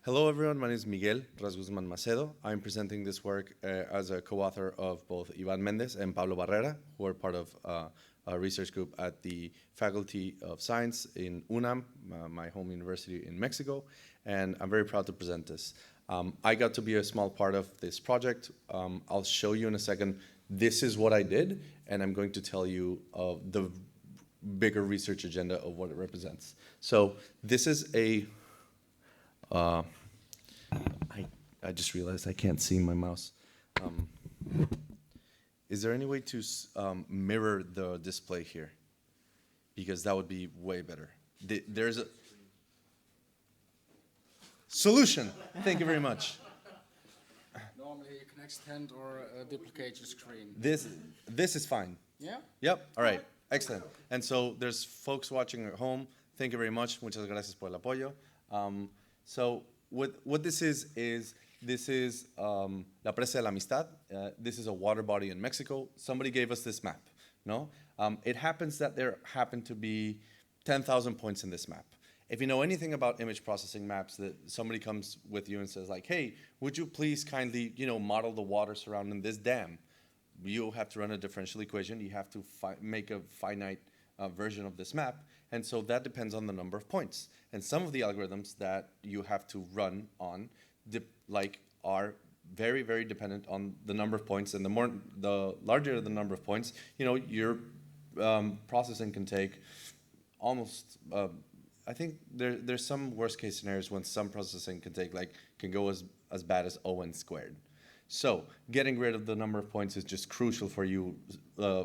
Hello everyone, my name is Miguel Raz Guzmán Macedo. I'm presenting this work as a co-author of both Iván Méndez and Pablo Barrera, who are part of a research group at the Faculty of Science in UNAM, my home university in Mexico, and I'm very proud to present this. I got to be a small part of this project. I'll show you in a second, this is what I did, and I'm going to tell you the bigger research agenda of what it represents. So this is a I just realized I can't see my mouse. Is there any way to mirror the display here? Because that would be way better. There's a solution. Thank you very much. Normally you can extend or duplicate your screen. This is fine. Yeah? Yep. All right. Excellent. And so there's folks watching at home. Thank you very much. Muchas gracias por el apoyo. So what this is this is La Presa de la Amistad. This is a water body in Mexico. Somebody gave us this map. No, it happens that there happen to be 10,000 points in this map. If you know anything about image processing maps, that somebody comes with you and says like, hey, would you please kindly, model the water surrounding this dam? You have to run a differential equation. You have to make a finite version of this map. And so that depends on the number of points. And some of the algorithms that you have to run on are very, very dependent on the number of points. And the larger the number of points, your processing can take almost, I think there's some worst case scenarios when some processing can go as bad as O(n) squared. So getting rid of the number of points is just crucial for you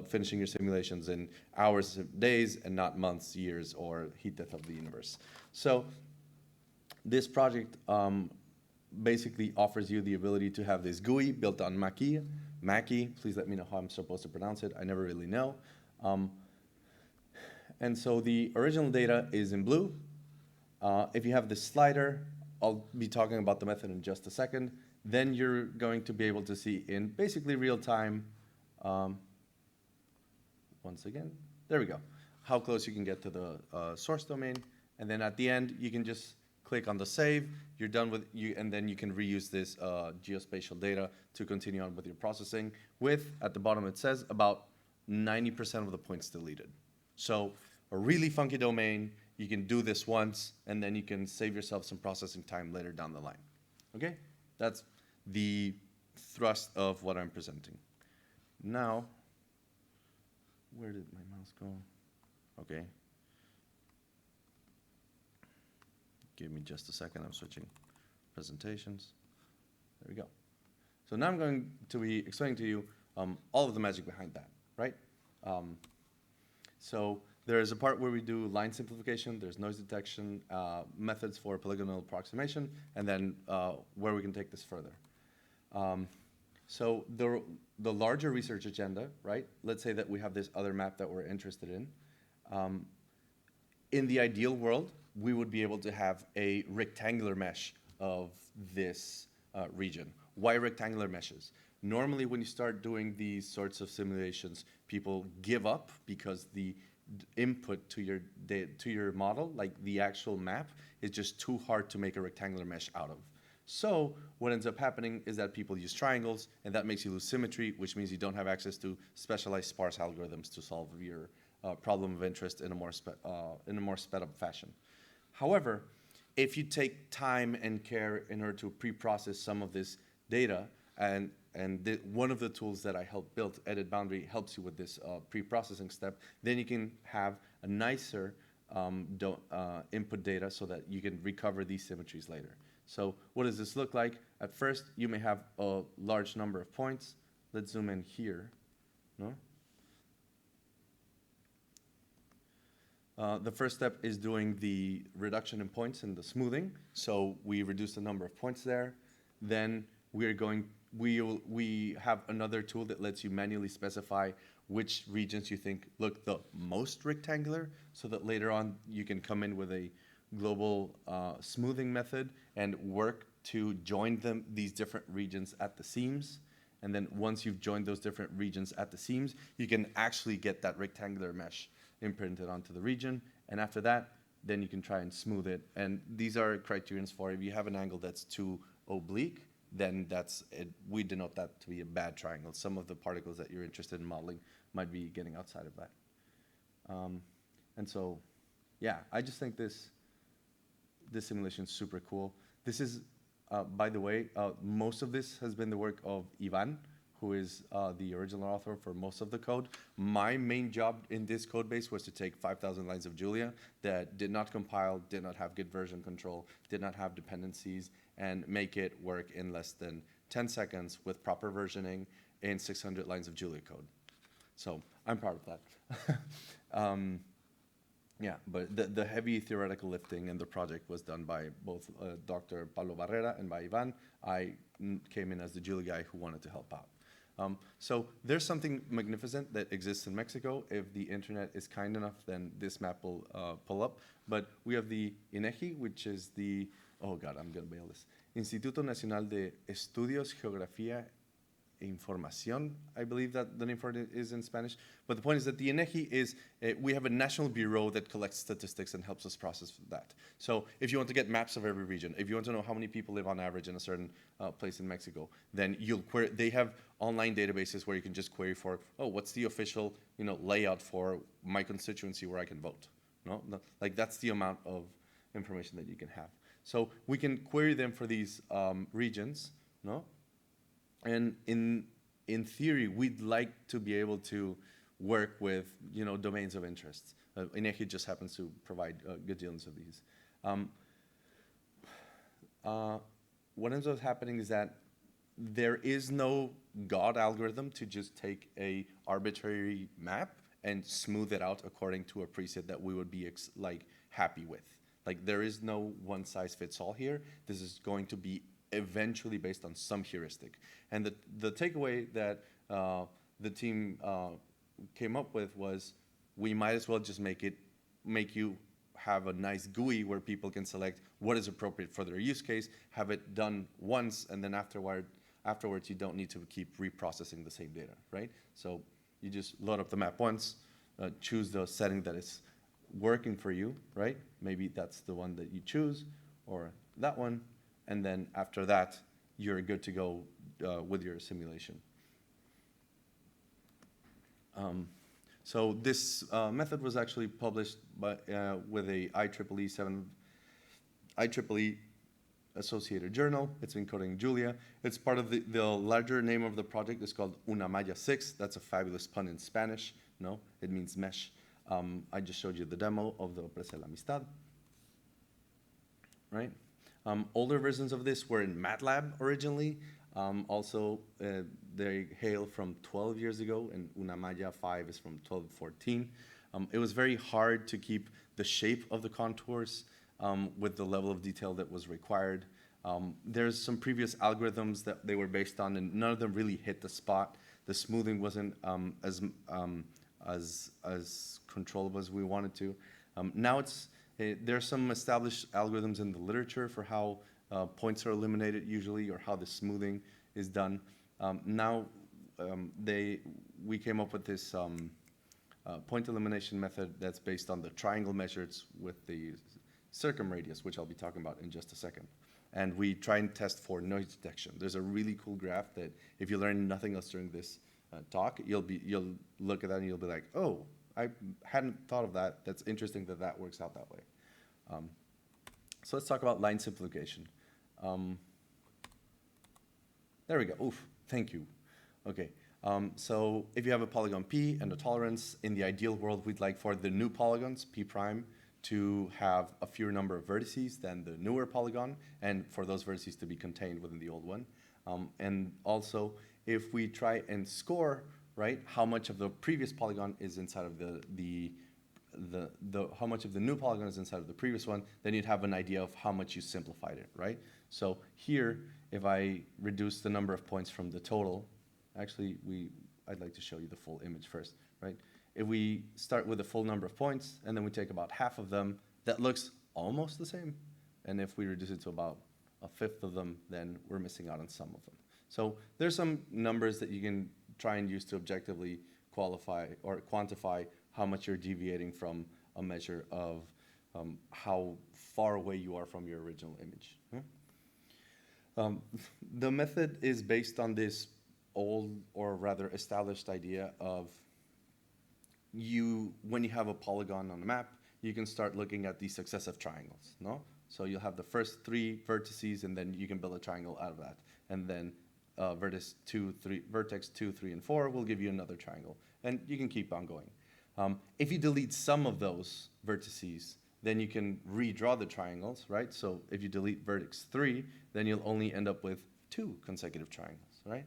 finishing your simulations in hours, days, and not months, years, or heat death of the universe. So this project basically offers you the ability to have this GUI built on Mackie. Please let me know how I'm supposed to pronounce it. I never really know. And so the original data is in blue. If you have this slider, I'll be talking about the method in just a second. Then you're going to be able to see in basically real time, once again, there we go, how close you can get to the source domain. And then at the end, you can just click on the save. You're done with and then you can reuse this geospatial data to continue on with your processing with, at the bottom it says, about 90% of the points deleted. So a really funky domain, you can do this once, and then you can save yourself some processing time later down the line. Okay? That's the thrust of what I'm presenting. Now, where did my mouse go? Okay. Give me just a second, I'm switching presentations. There we go. So now I'm going to be explaining to you all of the magic behind that, right? So there's a part where we do line simplification, there's noise detection, methods for polygonal approximation, and then where we can take this further. So the larger research agenda, right? Let's say that we have this other map that we're interested in. In the ideal world, we would be able to have a rectangular mesh of this region. Why rectangular meshes? Normally when you start doing these sorts of simulations, people give up because the input to your model, like the actual map, is just too hard to make a rectangular mesh out of. So what ends up happening is that people use triangles, and that makes you lose symmetry, which means you don't have access to specialized sparse algorithms to solve your problem of interest in a more sped up fashion. However, if you take time and care in order to pre-process some of this data, and one of the tools that I helped build, EditBoundary, helps you with this pre-processing step, then you can have a nicer input data so that you can recover these symmetries later. So what does this look like? At first, you may have a large number of points. Let's zoom in here. No? The first step is doing the reduction in points and the smoothing. So we reduce the number of points there. Then we have another tool that lets you manually specify which regions you think look the most rectangular, so that later on you can come in with a global smoothing method and work to join these different regions at the seams. And then once you've joined those different regions at the seams, you can actually get that rectangular mesh imprinted onto the region. And after that, then you can try and smooth it. And these are criterions for if you have an angle that's too oblique, then that's it. We denote that to be a bad triangle. Some of the particles that you're interested in modeling might be getting outside of that. And so, yeah, I just think this simulation is super cool. This is, by the way, most of this has been the work of Ivan, who is the original author for most of the code. My main job in this code base was to take 5,000 lines of Julia that did not compile, did not have good version control, did not have dependencies, and make it work in less than 10 seconds with proper versioning in 600 lines of Julia code. So I'm proud of that. Yeah, but the heavy theoretical lifting in the project was done by both Dr. Pablo Barrera and by Ivan. I came in as the Julia guy who wanted to help out. So there's something magnificent that exists in Mexico. If the internet is kind enough, then this map will pull up. But we have the INEGI, which is the, oh God, I'm gonna bail this. Instituto Nacional de Estudios, Geografía e Información, I believe that the name for it is in Spanish. But the point is that the INEGI is, we have a national bureau that collects statistics and helps us process that. So if you want to get maps of every region, if you want to know how many people live on average in a certain place in Mexico, then you'll query, they have online databases where you can just query for, oh, what's the official, layout for my constituency where I can vote? No, like that's the amount of information that you can have. So we can query them for these regions, no? And in theory, we'd like to be able to work with, domains of interest. INEGI just happens to provide good dealings of these. What ends up happening is that there is no God algorithm to just take a arbitrary map and smooth it out according to a preset that we would be happy with. Like there is no one size fits all here. This is going to be eventually based on some heuristic. And the takeaway that the team came up with was we might as well just make you have a nice GUI where people can select what is appropriate for their use case, have it done once, and then afterwards you don't need to keep reprocessing the same data, right? So you just load up the map once, choose the setting that is working for you, right? Maybe that's the one that you choose, or that one, and then after that, you're good to go with your simulation. So this method was actually published by, with a IEEE associated journal. It's encoding Julia. It's part of the larger name of the project is called UNAMALLA 6. That's a fabulous pun in Spanish. No, it means mesh. I just showed you the demo of the Presa de la Amistad, right? Older versions of this were in MATLAB originally. Also, they hail from 12 years ago, and UNAMALLA 5 is from 12-14. It was very hard to keep the shape of the contours with the level of detail that was required. There's some previous algorithms that they were based on, and none of them really hit the spot. The smoothing wasn't as controllable as we wanted to. Now there's some established algorithms in the literature for how points are eliminated usually, or how the smoothing is done. We came up with this point elimination method that's based on the triangle measures with the circumradius, which I'll be talking about in just a second. And we try and test for noise detection. There's a really cool graph that if you learn nothing else during this talk, you'll look at that and you'll be like, oh, I hadn't thought of that. That's interesting that that works out that way. So let's talk about line simplification. There we go. Oof, thank you. Okay, so if you have a polygon P and a tolerance, in the ideal world, we'd like for the new polygons, P prime, to have a fewer number of vertices than the newer polygon, and for those vertices to be contained within the old one. And also, if we try and score, right, how much of the previous polygon is inside of how much of the new polygon is inside of the previous one, then you'd have an idea of how much you simplified it, right? So here, if I reduce the number of points from the total, actually, I'd like to show you the full image first, right? If we start with the full number of points, and then we take about half of them, that looks almost the same. And if we reduce it to about a fifth of them, then we're missing out on some of them. So there's some numbers that you can try and use to objectively qualify or quantify how much you're deviating from a measure of how far away you are from your original image. The method is based on this old, or rather established idea of when you have a polygon on a map, you can start looking at these successive triangles, no? So you'll have the first 3 vertices, and then you can build a triangle out of that. And then vertex 2, 3, and 4 will give you another triangle. And you can keep on going. If you delete some of those vertices, then you can redraw the triangles, right? So if you delete vertex 3, then you'll only end up with 2 consecutive triangles, right?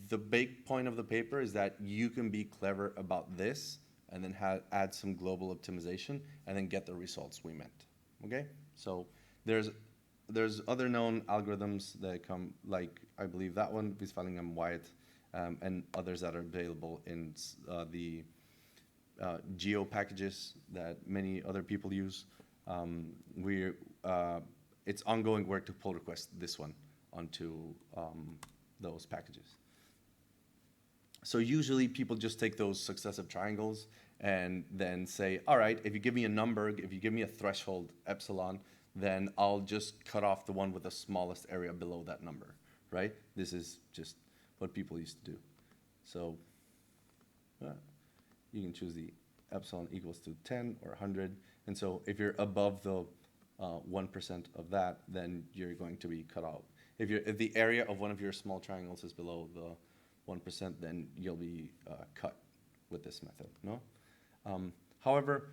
The big point of the paper is that you can be clever about this and then add some global optimization and then get the results we meant, okay? So there's other known algorithms that come, like I believe that one, Westphalinger Wyatt, and others that are available in the geo packages that many other people use. It's ongoing work to pull request this one onto those packages. So usually people just take those successive triangles and then say, all right, if you give me a number, if you give me a threshold epsilon, then I'll just cut off the one with the smallest area below that number, right? This is just what people used to do. So you can choose the epsilon equals to 10 or 100. And so if you're above the 1% of that, then you're going to be cut out. If the area of one of your small triangles is below the 1%, then you'll be cut with this method, no? However,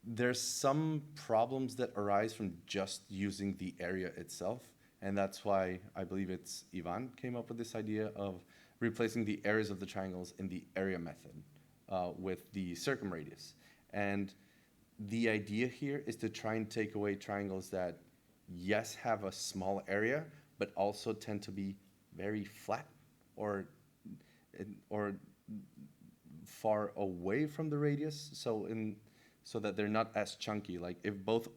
there's some problems that arise from just using the area itself, and that's why I believe it's Ivan came up with this idea of replacing the areas of the triangles in the area method with the circumradius. And the idea here is to try and take away triangles that, yes, have a small area, but also tend to be very flat or far away from the radius, so that they're not as chunky. Like if both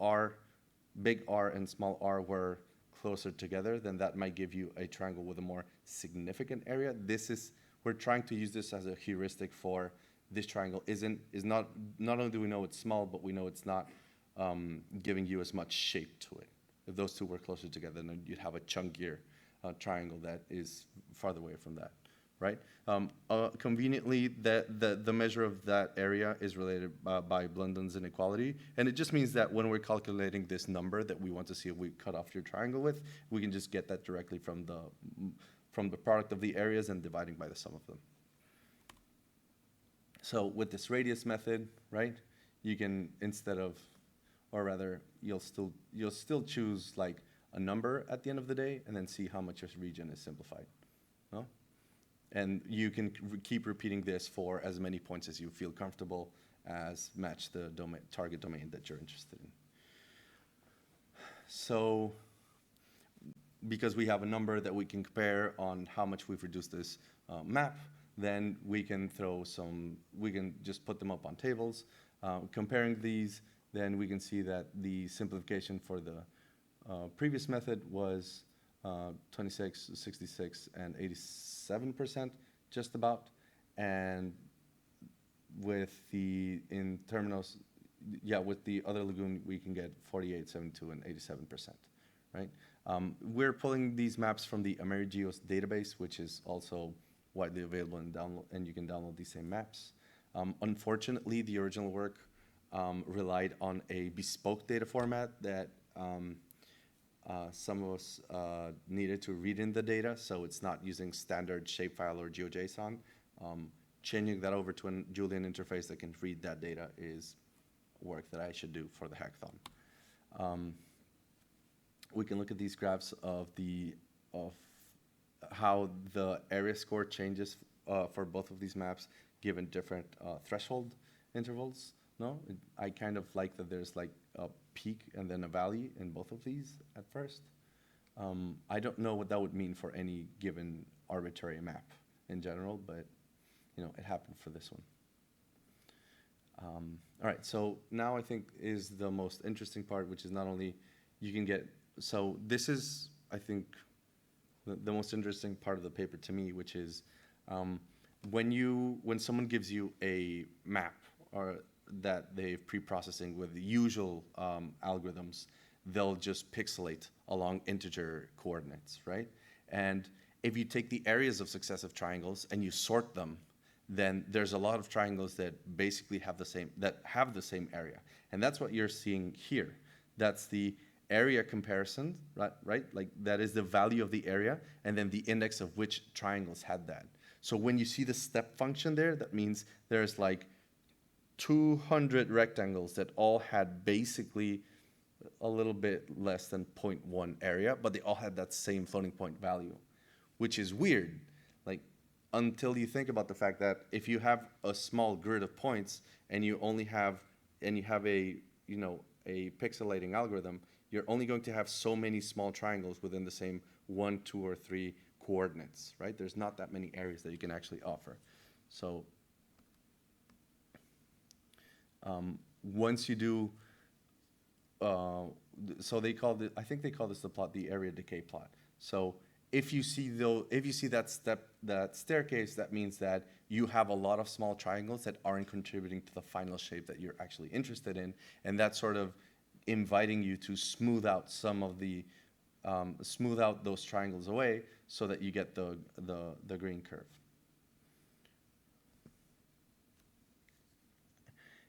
big R and small r were closer together, then that might give you a triangle with a more significant area. We're trying to use this as a heuristic for this triangle not only do we know it's small, but we know it's not giving you as much shape to it. If those two were closer together, then you'd have a chunkier triangle that is farther away from that, right? Conveniently, the measure of that area is related by Blunden's inequality, and it just means that when we're calculating this number that we want to see if we cut off your triangle with, we can just get that directly from the product of the areas and dividing by the sum of them. So with this radius method, right, you can, you'll still choose like a number at the end of the day and then see how much your region is simplified, no? And you can keep repeating this for as many points as you feel comfortable as match the target domain that you're interested in. So because we have a number that we can compare on how much we've reduced this map, then we can just put them up on tables. Comparing these, then we can see that the simplification for the previous method was 26, 66, and 87%, just about. And with the other lagoon, we can get 48, 72, and 87%, right? We're pulling these maps from the AmeriGeos database, which is also widely available and you can download these same maps. Unfortunately, the original work relied on a bespoke data format that some of us needed to read in the data, so it's not using standard shapefile or GeoJSON. Changing that over to a Julian interface that can read that data is work that I should do for the hackathon. We can look at these graphs of how the area score changes for both of these maps given different threshold intervals. No, I kind of like that there's like a peak and then a valley in both of these at first. I don't know what that would mean for any given arbitrary map in general, but it happened for this one. All right, so now I think is the most interesting part, which is not only you can get, so this is, I think, the most interesting part of the paper to me, which is when someone gives you a map or that they've pre-processing with the usual algorithms, they'll just pixelate along integer coordinates, right? And if you take the areas of successive triangles and you sort them, then there's a lot of triangles that basically have the same area. And that's what you're seeing here. That's the area comparison, right? Like that is the value of the area and then the index of which triangles had that. So when you see the step function there, that means there's like 200 rectangles that all had basically a little bit less than 0.1 area, but they all had that same floating point value, which is weird. Like, until you think about the fact that if you have a small grid of points and you only have, a, a pixelating algorithm, you're only going to have so many small triangles within the same 1, 2, or 3 coordinates, right? There's not that many areas that you can actually offer. So once you do, so they call it, I think they call this the plot, the area decay plot. So if you see that staircase, that means that you have a lot of small triangles that aren't contributing to the final shape that you're actually interested in, and that's sort of inviting you to smooth out some of the, smooth out those triangles away so that you get the green curve.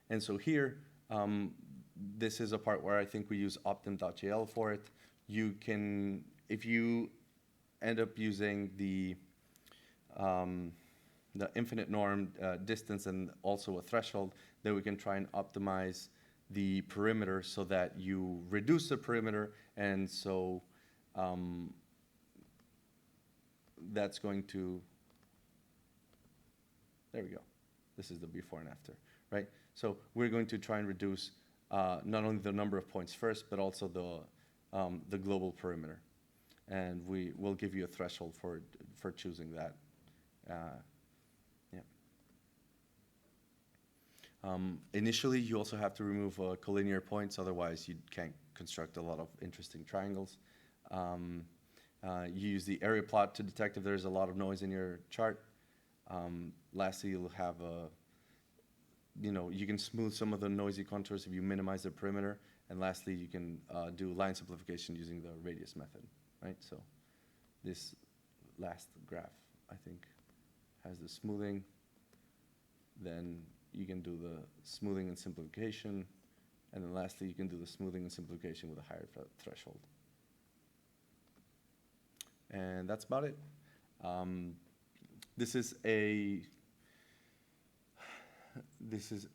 And so here, this is a part where I think we use optim.jl for it. You can, if you end up using the infinite norm distance and also a threshold, then we can try and optimize the perimeter so that you reduce the perimeter, and so that's going to, there we go. This is the before and after, right? So we're going to try and reduce not only the number of points first, but also the global perimeter. And we will give you a threshold for choosing that. Initially, you also have to remove collinear points, otherwise you can't construct a lot of interesting triangles. You use the area plot to detect if there's a lot of noise in your chart. Lastly, you'll have you can smooth some of the noisy contours if you minimize the perimeter. And lastly, you can do line simplification using the radius method, right? So this last graph, I think, has the smoothing. Then you can do the smoothing and simplification. And then lastly, you can do the smoothing and simplification with a higher threshold. And that's about it. This is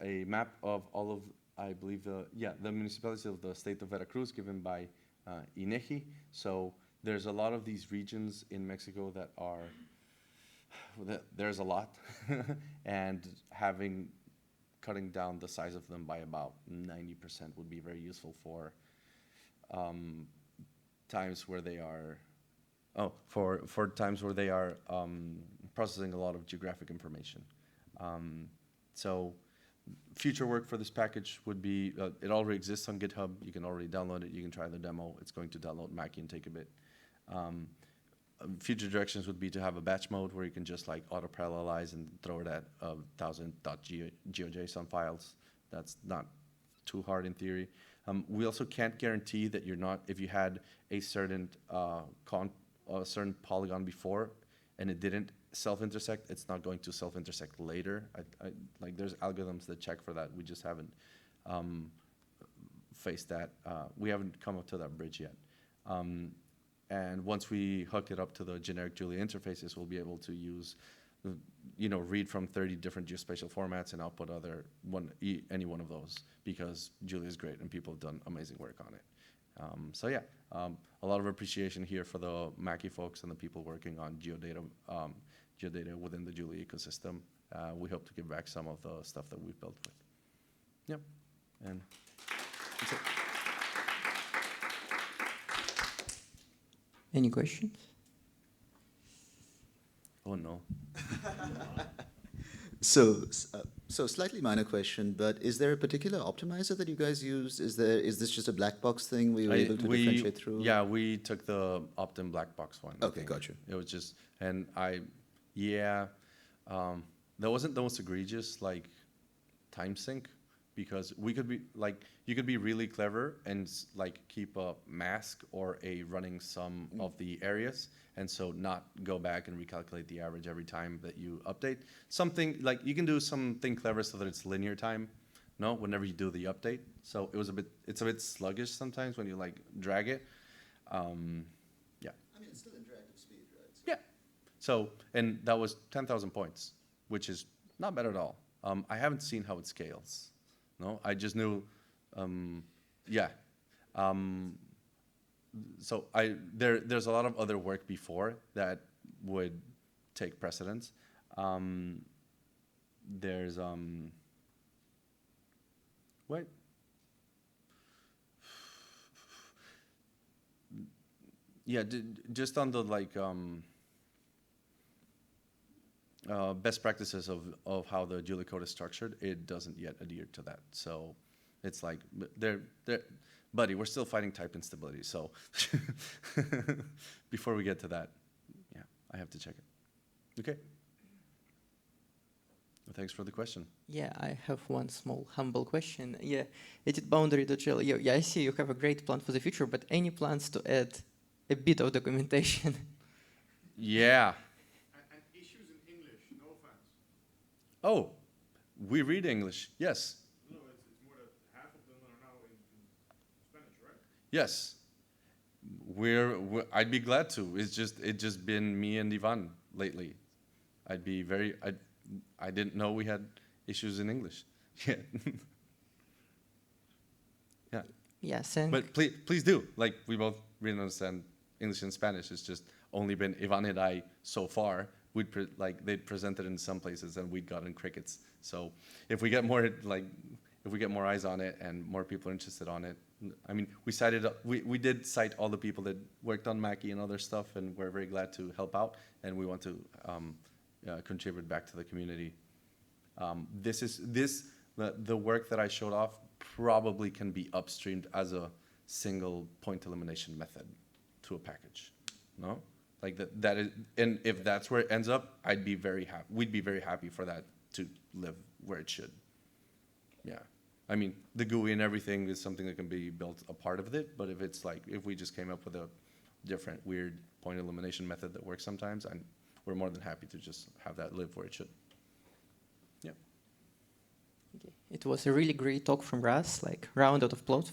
a map of all of, I believe, the municipalities of the state of Veracruz given by INEGI. So there's a lot of these regions in Mexico that are, there's a lot, and cutting down the size of them by about 90% would be very useful for times where they are, for times where they are processing a lot of geographic information. So future work for this package would be, it already exists on GitHub. You can already download it. You can try the demo. It's going to download Mackie and take a bit. Future directions would be to have a batch mode where you can just like auto-parallelize and throw it at 1,000.geojson files. That's not too hard in theory. We also can't guarantee that you're not, if you had a certain polygon before and it didn't self-intersect, it's not going to self-intersect later. Like there's algorithms that check for that. We just haven't faced that. We haven't come up to that bridge yet. And once we hook it up to the generic Julia interfaces, we'll be able to use, read from 30 different geospatial formats and output any one of those, because Julia is great and people have done amazing work on it. So yeah, a lot of appreciation here for the Mackie folks and the people working on geodata within the Julia ecosystem. We hope to give back some of the stuff that we've built with. Yep, and that's it. Any questions? Oh no. So slightly minor question, but is there a particular optimizer that you guys used? Is this just a black box thing we were able to differentiate through? Yeah, we took the Optim black box one. Okay, got you. It was just, and that wasn't the most egregious like time sync, because we could be like, you could be really clever and like keep a mask or a running sum of the areas, and so not go back and recalculate the average every time that you update. Something like, you can do something clever so that it's linear time, no, whenever you do the update. So it's a bit sluggish sometimes when you like drag it. Yeah. I mean, it's still interactive speed, right? So Yeah. So, and that was 10,000 points, which is not bad at all. I haven't seen how it scales. No, I just knew, yeah. So there's a lot of other work before that would take precedence. There's, wait. Yeah, just on the like, best practices of how the Julia code is structured, it doesn't yet adhere to that. So it's like, buddy, we're still fighting type instability. So before we get to that, yeah, I have to check it. Okay. Well, thanks for the question. Yeah, I have one small humble question. Yeah, EditBoundary.jl. Yeah, I see you have a great plan for the future, but any plans to add a bit of documentation? Yeah. And issues in English, no offense. Oh, we read English. Yes. No, it's more than half of them are now in Spanish, right? Yes. I'd be glad to. It's just been me and Ivan lately. I didn't know we had issues in English. Yeah. Yeah. Yes, and But please do. Like, we both really understand English and Spanish. It's just only been Ivan and I so far. They'd presented in some places and we'd gotten crickets. So if we get more eyes on it and more people are interested on it, I mean, we did cite all the people that worked on Mackie and other stuff, and we're very glad to help out, and we want to contribute back to the community. The work that I showed off probably can be upstreamed as a single point elimination method to a package, no? Like that is, and if that's where it ends up, I'd be very happy. We'd be very happy for that to live where it should. Yeah. I mean, the GUI and everything is something that can be built a part of it, but if we just came up with a different weird point elimination method that works sometimes, we're more than happy to just have that live where it should. Yeah. okay. It was a really great talk from Raz, like round out of applause